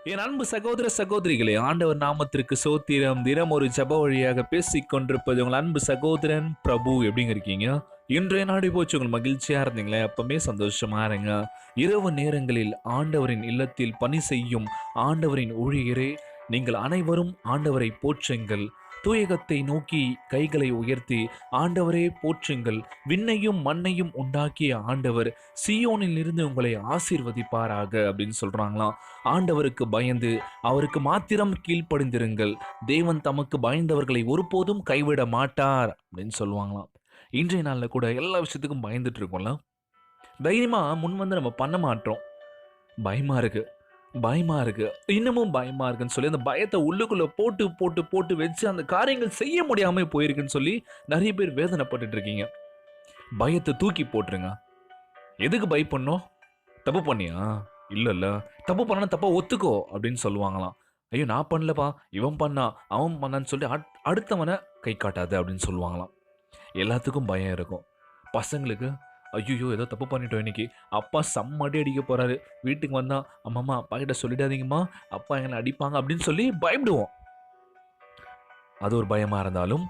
என் அன்பு சகோதர சகோதரிகளே, ஆண்டவர் நாமத்திற்கு சோத்திரம். தினம் ஒரு ஜெப வழியாக பேசிக் கொண்டிருப்பது உங்கள் அன்பு சகோதரன் பிரபு. எப்படிங்க இருக்கீங்க? இன்றைய நாடு போச்சு, உங்கள் மகிழ்ச்சியா இருந்தீங்களே? எப்பவுமே சந்தோஷமா இருங்க. இரவு நேரங்களில் ஆண்டவரின் இல்லத்தில் பணி செய்யும் ஆண்டவரின் ஊழியரே, நீங்கள் அனைவரும் ஆண்டவரை போற்றுங்கள். தூயகத்தை நோக்கி கைகளை உயர்த்தி ஆண்டவரே போற்றுங்கள். விண்ணையும் மண்ணையும் உண்டாக்கிய ஆண்டவர் சீயோனில் இருந்து உங்களை ஆசீர்வதிப்பாராக அப்படின்னு சொல்றாங்களாம். ஆண்டவருக்கு பயந்து அவருக்கு மாத்திரம் கீழ்ப்படிந்திருங்கள். தேவன் தமக்கு பயந்தவர்களை ஒருபோதும் கைவிட மாட்டார் அப்படின்னு சொல்லுவாங்களாம். இன்றைய நாளில் கூட எல்லா விஷயத்துக்கும் பயந்துட்டு இருக்கோம்ல, தைரியமா முன் வந்து நம்ம பண்ண மாட்டோம். பயமா இருக்கு, பயமா இருக்கு, இன்னமும் பயமா இருக்குன்னு சொல்லி அந்த பயத்தை உள்ளுக்குள்ள போட்டு போட்டு போட்டு வச்சு அந்த காரியங்கள் செய்ய முடியாம போயிருக்குன்னு சொல்லி நிறைய பேர் வேதனைப்பட்டுட்டு இருக்கீங்க. பயத்தை தூக்கி போட்டுருங்க. எதுக்கு பயப்படணும்? தப்பு பண்ணியா? இல்ல தப்பு பண்ணா தப்பா ஒத்துக்கோ அப்படின்னு சொல்லுவாங்களாம். ஐயோ நான் பண்ணலப்பா, இவன் பண்ணா, அவன் பண்ணான்னு சொல்லி அடுத்தவனை கை காட்டாது அப்படின்னு சொல்லுவாங்களாம். எல்லாத்துக்கும் பயம் இருக்கும். பசங்களுக்கு ஐயோ ஏதோ தப்பு பண்ணிட்டோம் இன்னைக்கு, அப்பா செம்ம அடி அடிக்க போறாரு, வீட்டுக்கு வந்தா அம்மாம்மா அப்பா கிட்ட சொல்லிடாதீங்கம்மா, அப்பா எங்களை அடிப்பாங்க அப்படின்னு சொல்லி பயப்படுவோம். அது ஒரு பயமா இருந்தாலும்,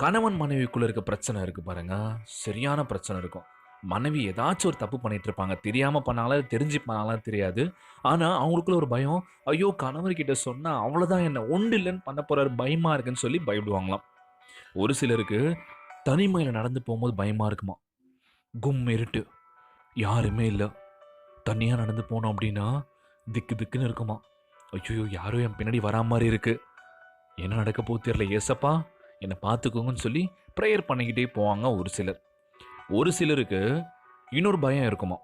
கணவன் மனைவிக்குள்ள இருக்க பிரச்சனை இருக்கு பாருங்க, சரியான பிரச்சனை இருக்கும். மனைவி ஏதாச்சும் ஒரு தப்பு பண்ணிட்டு இருப்பாங்க, தெரியாம பண்ணாங்களா தெரிஞ்சு பண்ணாங்களா தெரியாது. ஆனா அவங்களுக்குள்ள ஒரு பயம், ஐயோ கணவர்கிட்ட சொன்னா அவ்வளவுதான், என்ன ஒன்று இல்லைன்னு பண்ண போறாரு, பயமா இருக்குன்னு சொல்லி பயப்படுவாங்களாம். ஒரு சிலருக்கு தனிமையில நடந்து போகும்போது பயமா இருக்குமா. கும் இருட்டு, யாருமே இல்லை, தனியா நடந்து போனோம் அப்படின்னா திக்கு திக்குன்னு இருக்குமா. ஐயோ யாரோ என் பின்னாடி வரா மாதிரி இருக்கு, என்ன நடக்க போகுது தெரியல, ஏசப்பா என்னை பார்த்துக்கோங்கன்னு சொல்லி ப்ரேயர் பண்ணிக்கிட்டே போவாங்க ஒரு சிலர். ஒரு சிலருக்கு இன்னொரு பயம் இருக்குமா.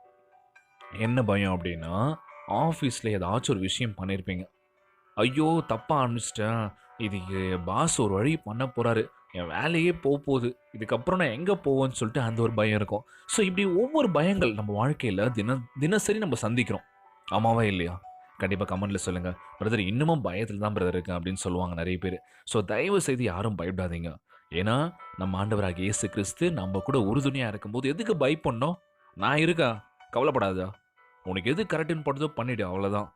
என்ன பயம் அப்படின்னா, ஆஃபீஸில் ஏதாச்சும் ஒரு விஷயம் பண்ணியிருப்பீங்க. ஐயோ தப்பாக ஆரம்பிச்சிட்டேன், இது பாஸ் ஒரு வழி பண்ண போகிறாரு, என் வேலையே போகுது, இதுக்கப்புறம் நான் எங்கே போவேன்னு சொல்லிட்டு அந்த ஒரு பயம் இருக்கும். ஸோ இப்படி ஒவ்வொரு பயங்கள் நம்ம வாழ்க்கையில் தினசரி நம்ம சந்திக்கிறோம். ஆமாவா இல்லையா? கண்டிப்பாக கமெண்ட்டில் சொல்லுங்கள். பிரதர் இன்னமும் பயத்தில் தான் பிரதர் இருக்கேன் அப்படின்னு சொல்லுவாங்க நிறைய பேர். ஸோ தயவு செய்து யாரும் பயப்படாதீங்க. ஏன்னா நம்ம ஆண்டவராகிய இயேசு கிறிஸ்து நம்ம கூட உறுதுணையாக இருக்கும்போது எதுக்கு பயப்படணும்? நான் இருக்கா, கவலைப்படாதா, உனக்கு எது கரெக்டுன்னு படுதோ பண்ணிவிடு, அவ்வளோதான்.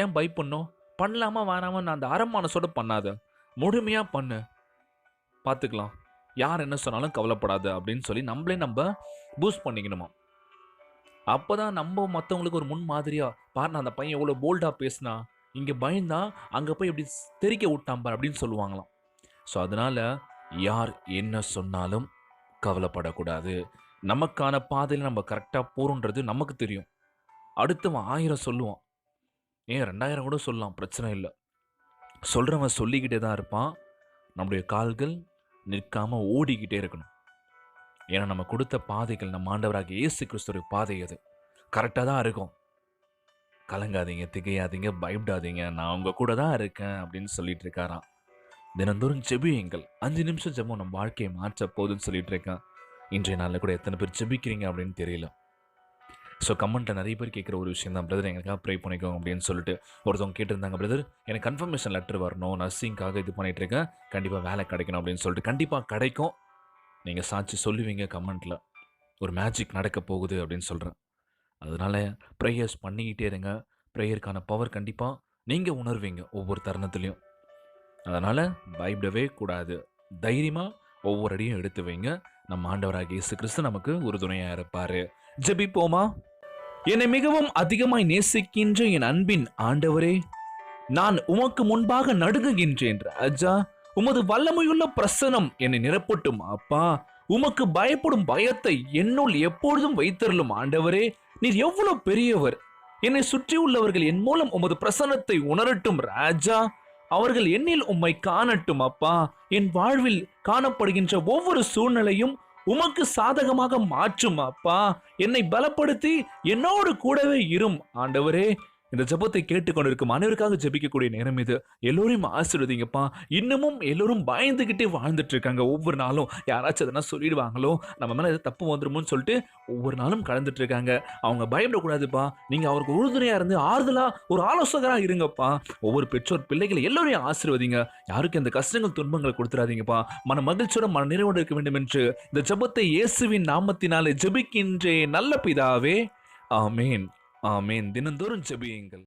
ஏன் பயப்படணும்? பண்ணலாமா வேணாமா நான் அந்த அரமானசோட பண்ணாத, முழுமையாக பண்ணு, பார்த்துக்கலாம், யார் என்ன சொன்னாலும் கவலைப்படாத அப்படின்னு சொல்லி நம்மளே நம்ம பூஸ்ட் பண்ணிக்கணுமா. அப்போதான் நம்ம மற்றவங்களுக்கு ஒரு முன் மாதிரியா, பாருங்க அந்த பையன் எவ்வளோ போல்டாக பேசினா, இங்கே பயந்தா அங்கே போய் இப்படி தெரிக்க விட்டான் பார் அப்படின்னு சொல்லுவாங்களாம். ஸோ அதனால யார் என்ன சொன்னாலும் கவலைப்படக்கூடாது. நமக்கான பாதையில் நம்ம கரெக்டாக போகிறோன்றது நமக்கு தெரியும். அடுத்தவன் 1000 சொல்லுவான், ஏன் 2000 கூட சொல்லலாம், பிரச்சனை இல்லை. சொல்கிறவன் சொல்லிக்கிட்டே தான் இருப்பான். நம்முடைய கால்கள் நிற்காமல் ஓடிக்கிட்டே இருக்கணும். ஏன்னா நம்ம கொடுத்த பாதைகள் நம்ம ஆண்டவராகிய இயேசு கிறிஸ்துவின் பாதை, அது கரெக்டாக தான் இருக்கும். கலங்காதீங்க, திகையாதீங்க, பயப்படாதீங்க, நான் உங்க கூட தான் இருக்கேன் அப்படின்னு சொல்லிட்டு இருக்காராம். தினந்தோறும் ஜெபியுங்கள். 5 நிமிஷம் ஜெபம் நம்ம வாழ்க்கையை மாற்ற போகுதுன்னு சொல்லிட்டு இருக்கேன். இன்றைய நாளில் கூட எத்தனை பேர் ஜெபிக்கிறீங்க அப்படின்னு தெரியல. ஸோ கமெண்ட்டில் நிறைய பேர் கேட்குற ஒரு விஷயம் தான், பிரதர் எங்களுக்காக ப்ரே பண்ணிக்கோங்க அப்படின்னு சொல்லிட்டு ஒருத்தவங்க கேட்டிருந்தாங்க. பிரதர் எனக்கு கன்ஃபர்மேஷன் லெட்டர் வரணும், நர்சிங்காக இது பண்ணிகிட்டு இருக்கேன், கண்டிப்பாக வேலை கிடைக்கணும் அப்படின்னு சொல்லிட்டு. கண்டிப்பாக கிடைக்கும், நீங்கள் சாட்சி சொல்லுவீங்க கமெண்ட்டில், ஒரு மேஜிக் நடக்க போகுது அப்படின்னு சொல்கிறேன். அதனால் ப்ரேயர்ஸ் பண்ணிக்கிட்டே இருங்க. ப்ரேயருக்கான பவர் கண்டிப்பாக நீங்கள் உணர்வீங்க ஒவ்வொரு தருணத்துலையும். அதனால் பயப்படவே கூடாது, தைரியமாக ஒவ்வொரு அடியும் எடுத்து வைங்க. நம்ம ஆண்டவராகிய இயேசு கிறிஸ்து நமக்கு உறுதுணையாக இருப்பார். ஜெபிப்போமா? என்னை மிகவும் அதிகமாய் நேசிக்கின்ற என் அன்பின் ஆண்டவரே, நான் உமக்கு முன்பாக நடுங்குகின்றேன் ராஜா. உமது வல்லமையுள்ள பிரசனம் என்னை நிரப்பட்டும் அப்பா. உமக்கு பயப்படும் பயத்தை என்னுள் எப்பொழுதும் வைத்தருளும் ஆண்டவரே. நீர் எவ்வளவு பெரியவர். என்னை சுற்றியுள்ளவர்கள் என் மூலம் உமது பிரசன்னத்தை உணரட்டும் ராஜா. அவர்கள் என்னில் உம்மை காணட்டும் அப்பா. என் வாழ்வில் காணப்படுகின்ற ஒவ்வொரு சூழ்நிலையும் உமக்கு சாதகமாக மாற்றும் அப்பா. என்னை பலப்படுத்தி என்னோடு கூடவே இரும் ஆண்டவரே. இந்த ஜெபத்தை கேட்டுக்கொண்டிருக்கும் அனைவருக்காக ஜெபிக்கக்கூடிய நேரம் இது. எல்லோரையும் ஆசீர்வதிங்கப்பா. இன்னமும் எல்லோரும் பயந்துகிட்டே வாழ்ந்துட்டு இருக்காங்க. ஒவ்வொரு நாளும் யாராச்சும் எதனா சொல்லிடுவாங்களோ, நம்ம மேல எதாவது தப்பு வந்துருமோன்னு சொல்லிட்டு ஒவ்வொரு நாளும் கடந்துட்டு இருக்காங்க. அவங்க பயப்படக்கூடாதுப்பா. நீங்க அவருக்கு உறுதுணையா இருந்து ஆறுதலா ஒரு ஆலோசகரா இருங்கப்பா. ஒவ்வொரு பெற்றோர் பிள்ளைகளை எல்லோரையும் ஆசீர்வதிங்க. யாருக்கு இந்த கஷ்டங்கள் துன்பங்களை கொடுத்துறாதீங்கப்பா. மன மகிழ்ச்சியோட மன நிறைவோடு இருக்க வேண்டும் என்று இந்த ஜெபத்தை இயேசுவின் நாமத்தினாலே ஜெபிக்கின்றேன் நல்ல பிதாவே, ஆமேன் ஆமேன். தினந்தோறும் ஜெபியுங்கள்.